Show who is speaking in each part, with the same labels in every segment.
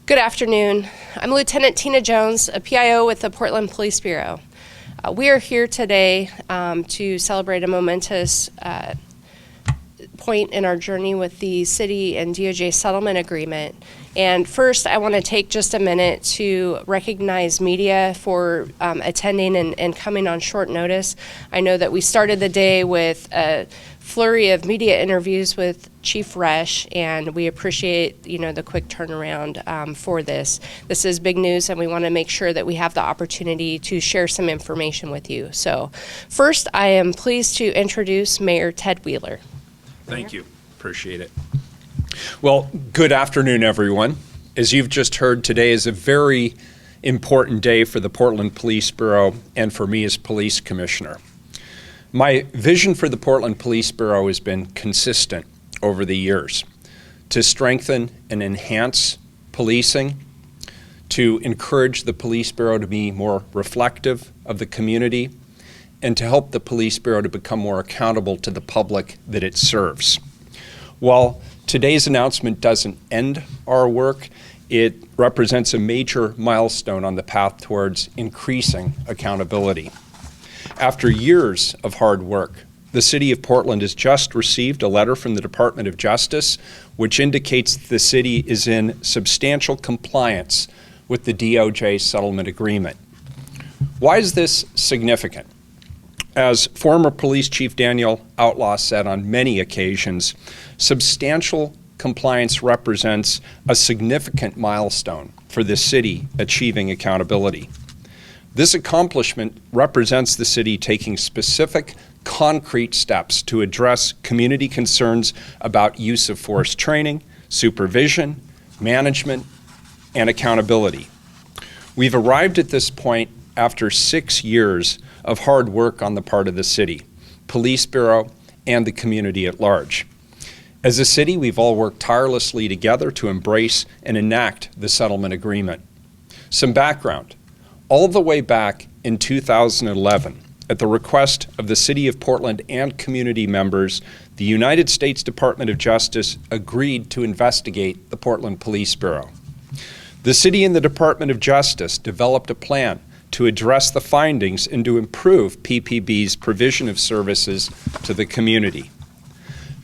Speaker 1: Good afternoon. I'm Lieutenant Tina Jones, a PIO with the Portland Police Bureau. We are here today to celebrate a momentous point in our journey with the City and DOJ settlement agreement. And first, I want to take just a minute to recognize media for attending and coming on short notice. I know that we started the day with a flurry of media interviews with Chief Resch, and we appreciate, the quick turnaround for this. This is big news, and we want to make sure that we have the opportunity to share some information with you. So, first, I am pleased to introduce Mayor Ted Wheeler.
Speaker 2: Thank you. Appreciate it. Well, good afternoon, everyone. As you've just heard, today is a very important day for the Portland Police Bureau and for me as Police Commissioner. My vision for the Portland Police Bureau has been consistent over the years: to strengthen and enhance policing, to encourage the Police Bureau to be more reflective of the community, and to help the Police Bureau to become more accountable to the public that it serves. While today's announcement doesn't end our work, it represents a major milestone on the path towards increasing accountability. After years of hard work, the City of Portland has just received a letter from the Department of Justice which indicates that the city is in substantial compliance with the DOJ settlement agreement. Why is this significant? As former Police Chief Daniel Outlaw said on many occasions, substantial compliance represents a significant milestone for the city achieving accountability. This accomplishment represents the city taking specific, concrete steps to address community concerns about use of force training, supervision, management, and accountability. We've arrived at this point after 6 years of hard work on the part of the city, Police Bureau, and the community at large. As a city, we've all worked tirelessly together to embrace and enact the settlement agreement. Some background. All the way back in 2011, at the request of the City of Portland and community members, the United States Department of Justice agreed to investigate the Portland Police Bureau. The City and the Department of Justice developed a plan to address the findings and to improve PPB's provision of services to the community.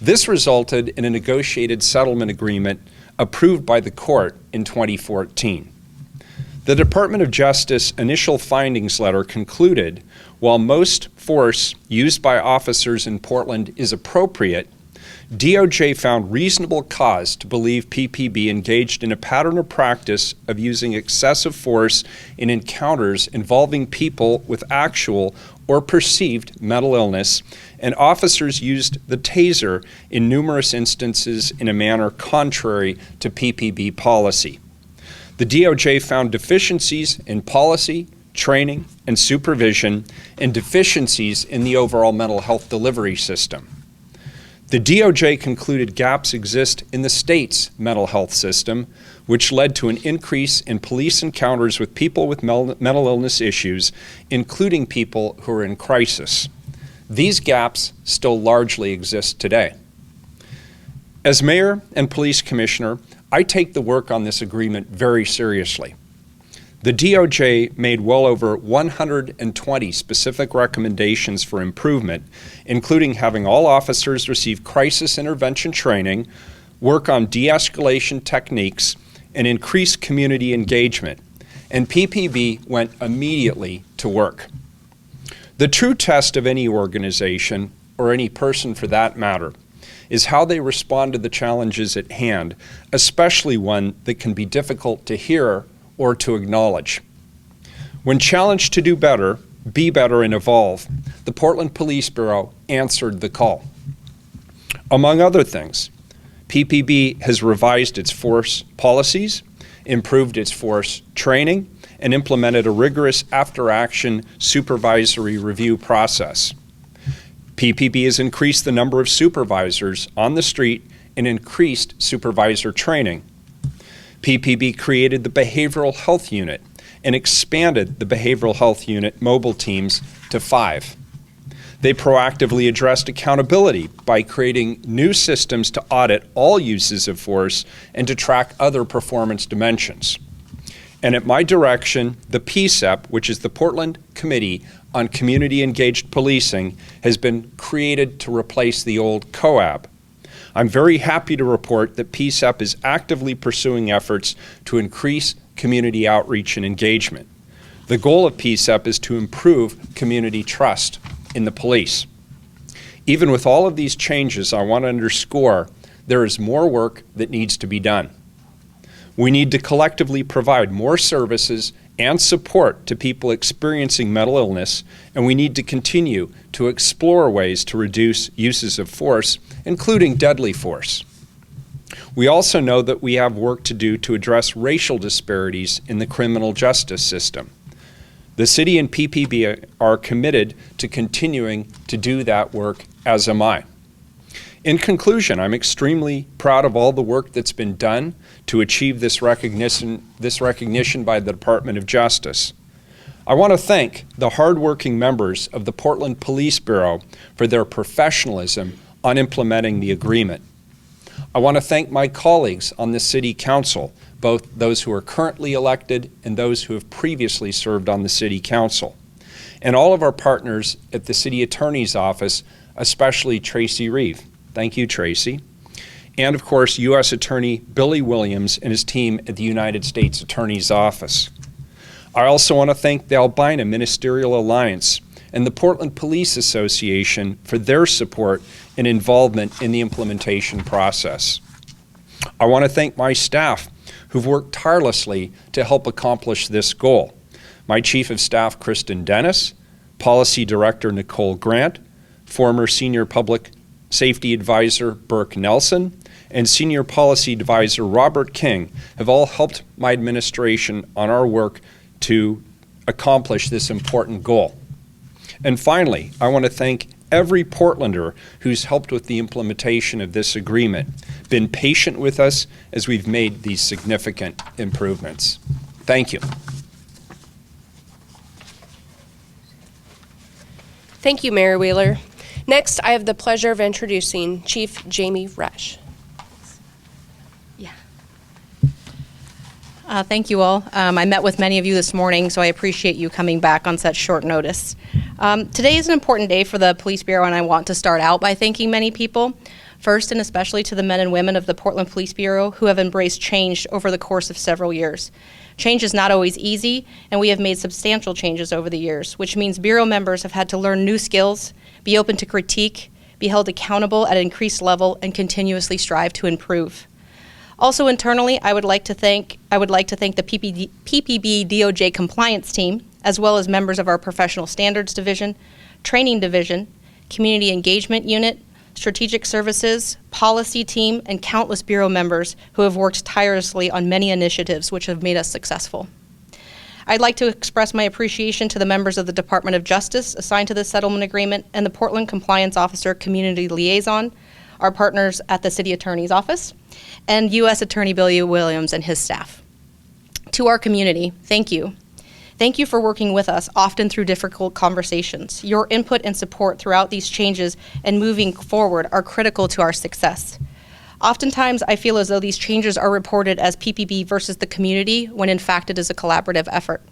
Speaker 2: This resulted in a negotiated settlement agreement approved by the court in 2014. The Department of Justice initial findings letter concluded, while most force used by officers in Portland is appropriate, DOJ found reasonable cause to believe PPB engaged in a pattern or practice of using excessive force in encounters involving people with actual or perceived mental illness, and officers used the taser in numerous instances in a manner contrary to PPB policy. The DOJ found deficiencies in policy, training, and supervision, and deficiencies in the overall mental health delivery system. The DOJ concluded gaps exist in the state's mental health system, which led to an increase in police encounters with people with mental illness issues, including people who are in crisis. These gaps still largely exist today. As Mayor and Police Commissioner, I take the work on this agreement very seriously. The DOJ made well over 120 specific recommendations for improvement, including having all officers receive crisis intervention training, work on de-escalation techniques, and increase community engagement. And PPB went immediately to work. The true test of any organization, or any person for that matter, is how they respond to the challenges at hand, especially one that can be difficult to hear or to acknowledge. When challenged to do better, be better, and evolve, the Portland Police Bureau answered the call. Among other things, PPB has revised its force policies, improved its force training, and implemented a rigorous after-action supervisory review process. PPB has increased the number of supervisors on the street and increased supervisor training. PPB created the Behavioral Health Unit and expanded the Behavioral Health Unit mobile teams to 5. They proactively addressed accountability by creating new systems to audit all uses of force and to track other performance dimensions. And at my direction, the PSEP, which is the Portland Committee on Community Engaged Policing, has been created to replace the old COAB. I'm very happy to report that PSEP is actively pursuing efforts to increase community outreach and engagement. The goal of PSEP is to improve community trust in the police. Even with all of these changes, I want to underscore there is more work that needs to be done. We need to collectively provide more services and support to people experiencing mental illness, and we need to continue to explore ways to reduce uses of force, including deadly force. We also know that we have work to do to address racial disparities in the criminal justice system. The city and PPB are committed to continuing to do that work, as am I. In conclusion, I'm extremely proud of all the work that's been done to achieve this recognition by the Department of Justice. I want to thank the hardworking members of the Portland Police Bureau for their professionalism on implementing the agreement. I want to thank my colleagues on the City Council, both those who are currently elected and those who have previously served on the City Council, and all of our partners at the City Attorney's Office, especially Tracy Reeve. Thank you, Tracy. And of course, U.S. Attorney Billy Williams and his team at the United States Attorney's Office. I also want to thank the Albina Ministerial Alliance and the Portland Police Association for their support and involvement in the implementation process. I want to thank my staff who've worked tirelessly to help accomplish this goal. My Chief of Staff, Kristen Dennis, Policy Director, Nicole Grant, former Senior Public Safety Advisor, Burke Nelson, and Senior Policy Advisor, Robert King, have all helped my administration on our work to accomplish this important goal. And finally, I want to thank every Portlander who's helped with the implementation of this agreement, been patient with us as we've made these significant improvements. Thank you.
Speaker 1: Thank you, Mayor Wheeler. Next, I have the pleasure of introducing Chief Jami Resch.
Speaker 3: Thank you all. I met with many of you this morning, so I appreciate you coming back on such short notice. Today is an important day for the Police Bureau, and I want to start out by thanking many people. First, and especially to the men and women of the Portland Police Bureau who have embraced change over the course of several years. Change is not always easy, and we have made substantial changes over the years, which means Bureau members have had to learn new skills, be open to critique, be held accountable at an increased level, and continuously strive to improve. Also internally, I would like to thank the PPB DOJ Compliance team, as well as members of our Professional Standards Division, Training Division, Community Engagement Unit, Strategic Services, Policy Team, and countless Bureau members who have worked tirelessly on many initiatives which have made us successful. I'd like to express my appreciation to the members of the Department of Justice assigned to this settlement agreement and the Portland Compliance Officer Community Liaison, our partners at the City Attorney's Office, and U.S. Attorney Billy Williams and his staff. To our community, thank you. Thank you for working with us, often through difficult conversations. Your input and support throughout these changes and moving forward are critical to our success. Oftentimes, I feel as though these changes are reported as PPB versus the community, when in fact it is a collaborative effort.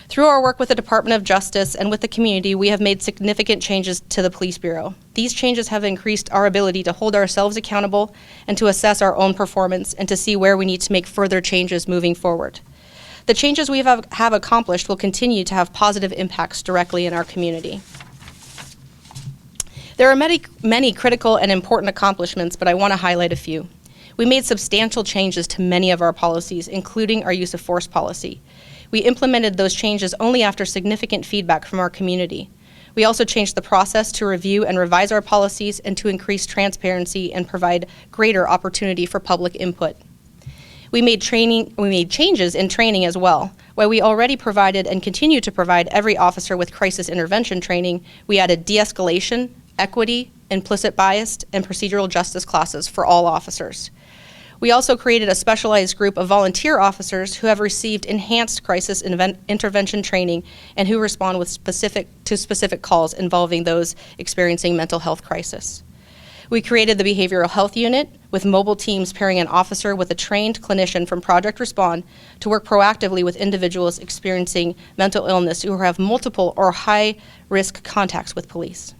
Speaker 3: Through our work with the Department of Justice and with the community, we have made significant changes to the Police Bureau. These changes have increased our ability to hold ourselves accountable and to assess our own performance and to see where we need to make further changes moving forward. The changes we have accomplished will continue to have positive impacts directly in our community. There are many critical and important accomplishments, but I want to highlight a few. We made substantial changes to many of our policies, including our use of force policy. We implemented those changes only after significant feedback from our community. We also changed the process to review and revise our policies and to increase transparency and provide greater opportunity for public input. We made changes in training as well. While we already provided and continue to provide every officer with crisis intervention training, we added de-escalation, equity, implicit bias, and procedural justice classes for all officers. We also created a specialized group of volunteer officers who have received enhanced crisis intervention training and who respond with specific calls involving those experiencing mental health crisis. We created the Behavioral Health Unit with mobile teams pairing an officer with a trained clinician from Project Respond to work proactively with individuals experiencing mental illness who have multiple or high-risk contacts with police.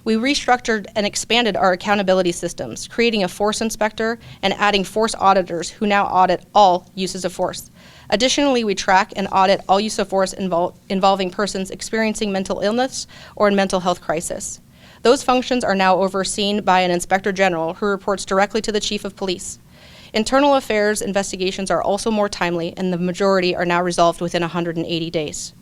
Speaker 3: We restructured and expanded our accountability systems, creating a force inspector and adding force auditors who now audit all uses of force. Additionally, we track and audit all use of force involving persons experiencing mental illness or in mental health crisis. Those functions are now overseen by an inspector general who reports directly to the chief of police. Internal affairs investigations are also more timely, and the majority are now resolved within 180 days.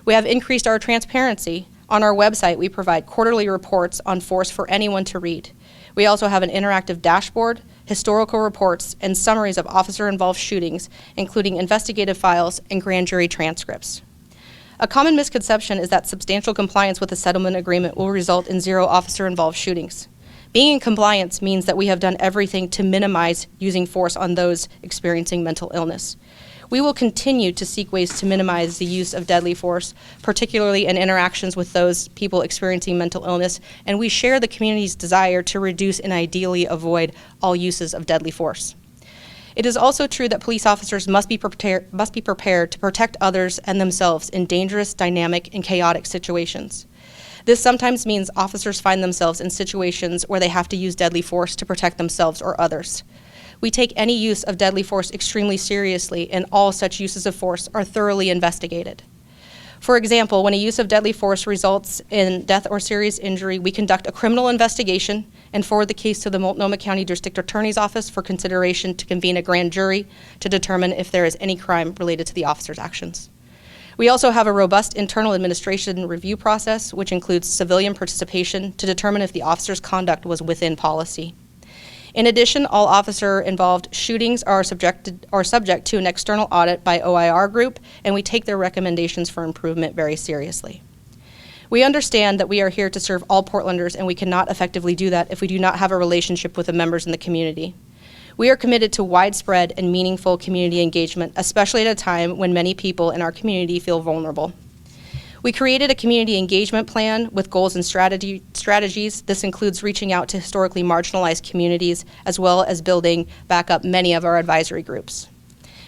Speaker 3: We have increased our transparency. On our website, we provide quarterly reports on force for anyone to read. We also have an interactive dashboard, historical reports, and summaries of officer-involved shootings, including investigative files and grand jury transcripts. A common misconception is that substantial compliance with a settlement agreement will result in 0 officer-involved shootings. Being in compliance means that we have done everything to minimize using force on those experiencing mental illness. We will continue to seek ways to minimize the use of deadly force, particularly in interactions with those people experiencing mental illness, and we share the community's desire to reduce and ideally avoid all uses of deadly force. It is also true that police officers must be prepared to protect others and themselves in dangerous, dynamic, and chaotic situations. This sometimes means officers find themselves in situations where they have to use deadly force to protect themselves or others. We take any use of deadly force extremely seriously, and all such uses of force are thoroughly investigated. For example, when a use of deadly force results in death or serious injury, we conduct a criminal investigation and forward the case to the Multnomah County District Attorney's Office for consideration to convene a grand jury to determine if there is any crime related to the officer's actions. We also have a robust internal administration review process, which includes civilian participation to determine if the officer's conduct was within policy. In addition, all officer-involved shootings are subject to an external audit by OIR Group, and we take their recommendations for improvement very seriously. We understand that we are here to serve all Portlanders, and we cannot effectively do that if we do not have a relationship with the members in the community. We are committed to widespread and meaningful community engagement, especially at a time when many people in our community feel vulnerable. We created a community engagement plan with goals and strategies. This includes reaching out to historically marginalized communities, as well as building back up many of our advisory groups.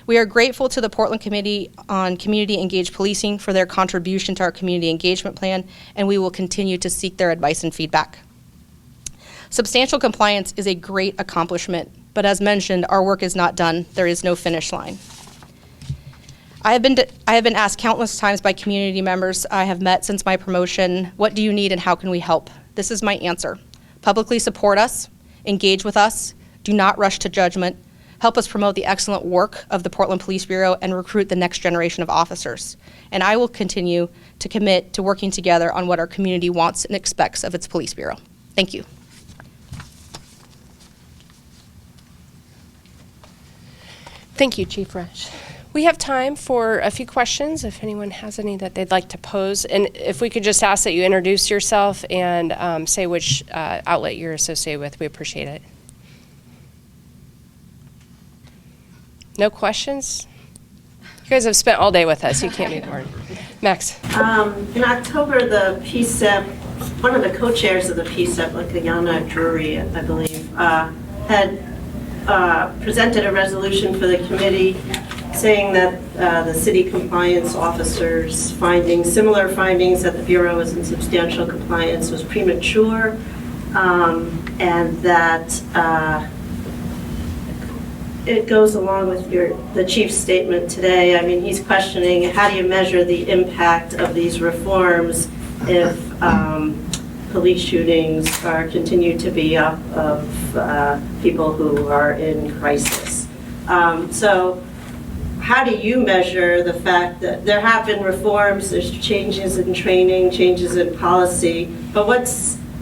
Speaker 3: We are grateful to the Portland Committee on Community Engaged Policing for their contribution to our community engagement plan, and we will continue to seek their advice and feedback. Substantial compliance is a great accomplishment, but as mentioned, our work is not done. There is no finish line. I have been asked countless times by community members I have met since my promotion, what do you need and how can we help? This is my answer. Publicly support us, engage with us, do not rush to judgment, help us promote the excellent work of the Portland Police Bureau and recruit the next generation of officers. And I will continue to commit to working together on what our community wants and expects of its police bureau. Thank you.
Speaker 1: Thank you, Chief Resch. We have time for a few questions if anyone has any that they'd like to pose. And if we could just ask that you introduce yourself and say which outlet you're associated with, we appreciate it. No questions? You guys have spent all day with us. You can't be bored. Max.
Speaker 4: In October, the PSEP, one of the co-chairs of the PSEP, Lakayana Drury, I believe, had presented a resolution for the committee saying that the city compliance officers' findings, similar findings that the Bureau was in substantial compliance, was premature, and that it goes along with the chief's statement today. I mean, he's questioning how do you measure the impact of these reforms if police shootings continue to be up of people who are in crisis. So how do you measure the fact that there have been reforms, there's changes in training, changes in policy, but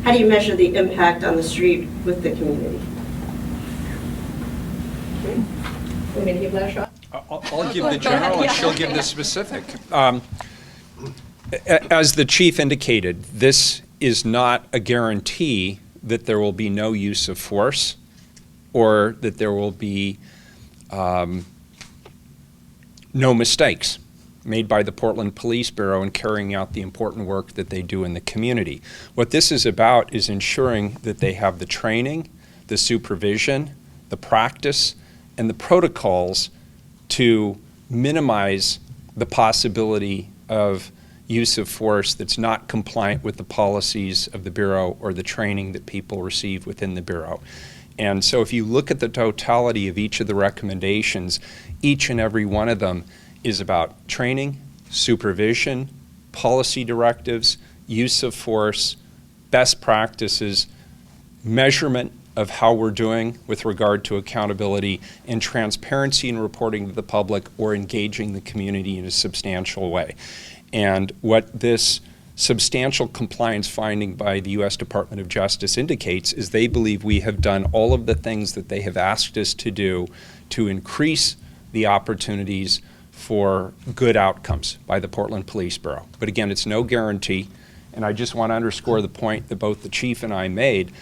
Speaker 4: how do you measure the impact on the street with the community?
Speaker 3: Want me to give that a shot?
Speaker 2: I'll give the general and she'll give the specific. As the chief indicated, this is not a guarantee that there will be no use of force or that there will be no mistakes made by the Portland Police Bureau in carrying out the important work that they do in the community. What this is about is ensuring that they have the training, the supervision, the practice, and the protocols to minimize the possibility of use of force that's not compliant with the policies of the Bureau or the training that people receive within the Bureau. And so if you look at the totality of each of the recommendations, each and every one of them is about training, supervision, policy directives, use of force, best practices, measurement of how we're doing with regard to accountability, and transparency in reporting to the public or engaging the community in a substantial way. And what this substantial compliance finding by the U.S. Department of Justice indicates is they believe we have done all of the things that they have asked us to do to increase the opportunities for good outcomes by the Portland Police Bureau. But again, it's no guarantee, and I just want to underscore the point that both the chief and I made.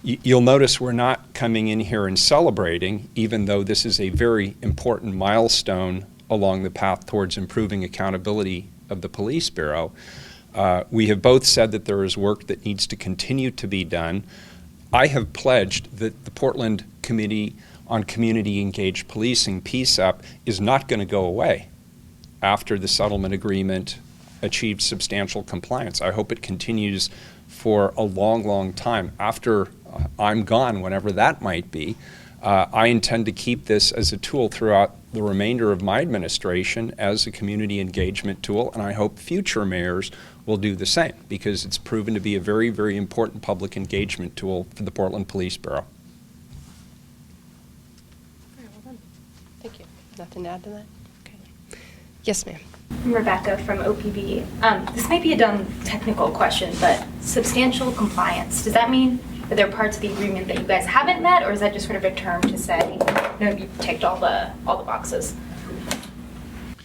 Speaker 2: You'll notice we're not coming in here and celebrating, even though this is a very important milestone along the path towards improving accountability of the Police Bureau. We have both said that there is work that needs to continue to be done. I have pledged that the Portland Committee on Community Engaged Policing, PCEP, is not going to go away after the settlement agreement achieved substantial compliance. I hope it continues for a long, long time after I'm gone, whenever that might be. I intend to keep this as a tool throughout the remainder of my administration as a community engagement tool, and I hope future mayors will do the same, because it's proven to be a very, very important public engagement tool for the Portland Police Bureau.
Speaker 1: Thank you. Nothing to add to that? Okay. Yes, ma'am.
Speaker 5: I'm Rebecca from OPB. This might be a dumb technical question, but substantial compliance, does that mean that there are parts of the agreement that you guys haven't met, or is that just sort of a term to say, no, you've ticked all the boxes?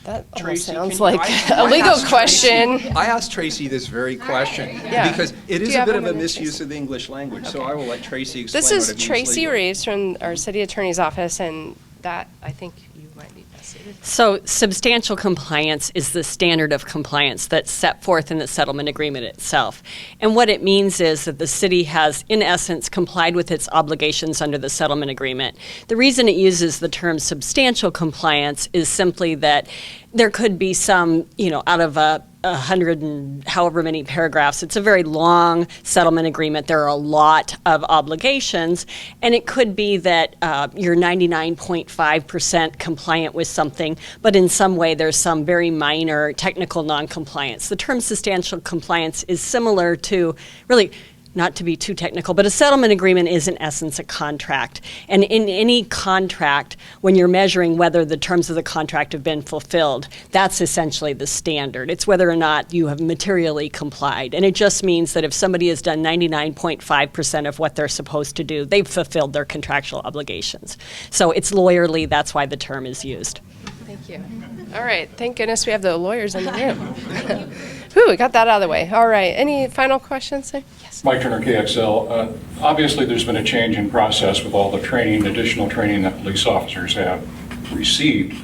Speaker 1: That almost
Speaker 2: Tracy,
Speaker 1: sounds
Speaker 2: can you-
Speaker 1: like a legal question.
Speaker 2: I asked Tracy this very question
Speaker 1: Yeah.
Speaker 2: because it
Speaker 1: Do
Speaker 2: is
Speaker 1: you
Speaker 2: a
Speaker 1: have
Speaker 2: bit
Speaker 1: a
Speaker 2: of a
Speaker 1: minute,
Speaker 2: misuse
Speaker 1: Tracy?
Speaker 2: of the English language, so
Speaker 1: Okay.
Speaker 2: I will let Tracy explain
Speaker 1: This
Speaker 2: what
Speaker 1: is
Speaker 2: it means
Speaker 1: Tracy
Speaker 2: legally.
Speaker 1: Resch from our city attorney's office, and that, I think you might be best suited.
Speaker 6: So substantial compliance is the standard of compliance that's set forth in the settlement agreement itself. And what it means is that the city has, in essence, complied with its obligations under the settlement agreement. The reason it uses the term substantial compliance is simply that there could be some, out of a 100 and however many paragraphs. It's a very long settlement agreement. There are a lot of obligations, and it could be that you're 99.5% compliant with something, but in some way there's some very minor technical noncompliance. The term substantial compliance is similar to, really, not to be too technical, but a settlement agreement is in essence a contract. And in any contract, when you're measuring whether the terms of the contract have been fulfilled, that's essentially the standard. It's whether or not you have materially complied. And it just means that if somebody has done 99.5% of what they're supposed to do, they've fulfilled their contractual obligations. So it's lawyerly, that's why the term is used.
Speaker 1: Thank you. All right. Thank goodness we have the lawyers in the room. Whew, we got that out of the way. All right. Any final questions? Yes.
Speaker 7: Mike Turner, KXL. Obviously, there's been a change in process with all the training, additional training that police officers have received.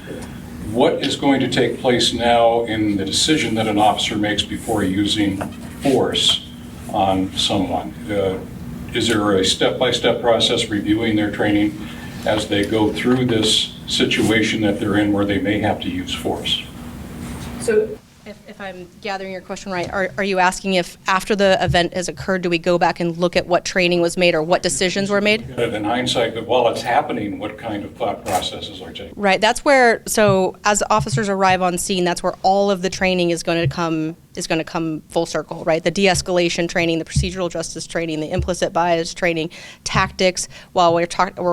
Speaker 7: What is going to take place now in the decision that an officer makes before using force on someone? Is there a step-by-step process reviewing their training as they go through this situation that they're in where they may have to use force?
Speaker 3: So if I'm gathering your question right, are you asking if after the event has occurred, do we go back and look at what training was made or what decisions were made?
Speaker 7: In hindsight, but while it's happening, what kind of thought processes are taken?
Speaker 3: Right, that's where, so as officers arrive on scene, that's where all of the training is going to come full circle, right? The de-escalation training, the procedural justice training, the implicit bias training, tactics, while we're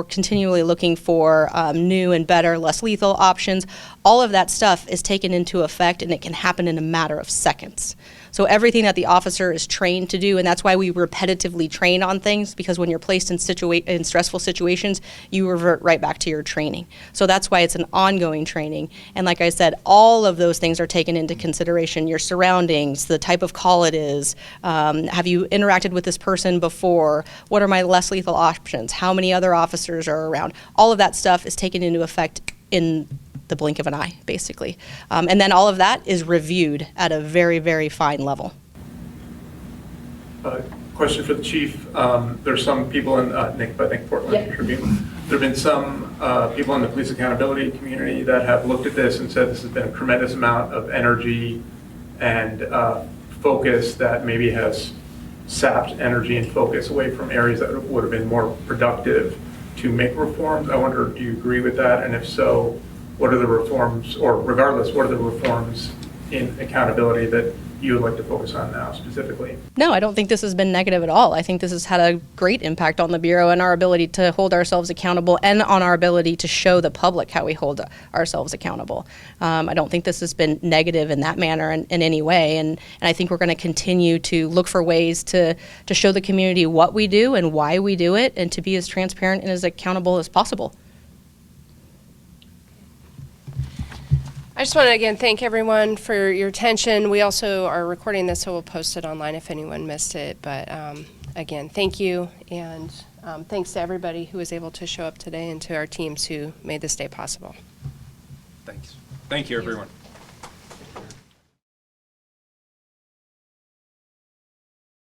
Speaker 3: continually looking for new and better, less lethal options. All of that stuff is taken into effect, and it can happen in a matter of seconds. So everything that the officer is trained to do, and that's why we repetitively train on things, because when you're placed in stressful situations, you revert right back to your training. So that's why it's an ongoing training. And like I said, all of those things are taken into consideration: your surroundings, the type of call it is, have you interacted with this person before, what are my less lethal options, how many other officers are around. All of that stuff is taken into effect in the blink of an eye, basically. And then all of that is reviewed at a very, very fine level.
Speaker 8: Question for the chief. There's some people in, Nick Portland Tribune. There have been some people in the police accountability community that have looked at this and said this has been a tremendous amount of energy and focus that maybe has sapped energy and focus away from areas that would have been more productive to make reforms. I wonder, do you agree with that? And if so, what are the reforms, or regardless, what are the reforms in accountability that you would like to focus on now specifically?
Speaker 3: No, I don't think this has been negative at all. I think this has had a great impact on the Bureau and our ability to hold ourselves accountable, and on our ability to show the public how we hold ourselves accountable. I don't think this has been negative in that manner in any way, and I think we're going to continue to look for ways to show the community what we do and why we do it, and to be as transparent and as accountable as possible.
Speaker 1: I just want to again thank everyone for your attention. We also are recording this, so we'll post it online if anyone missed it. But again, thank you, and thanks to everybody who was able to show up today, and to our teams who made this day possible.
Speaker 2: Thanks. Thank you, everyone.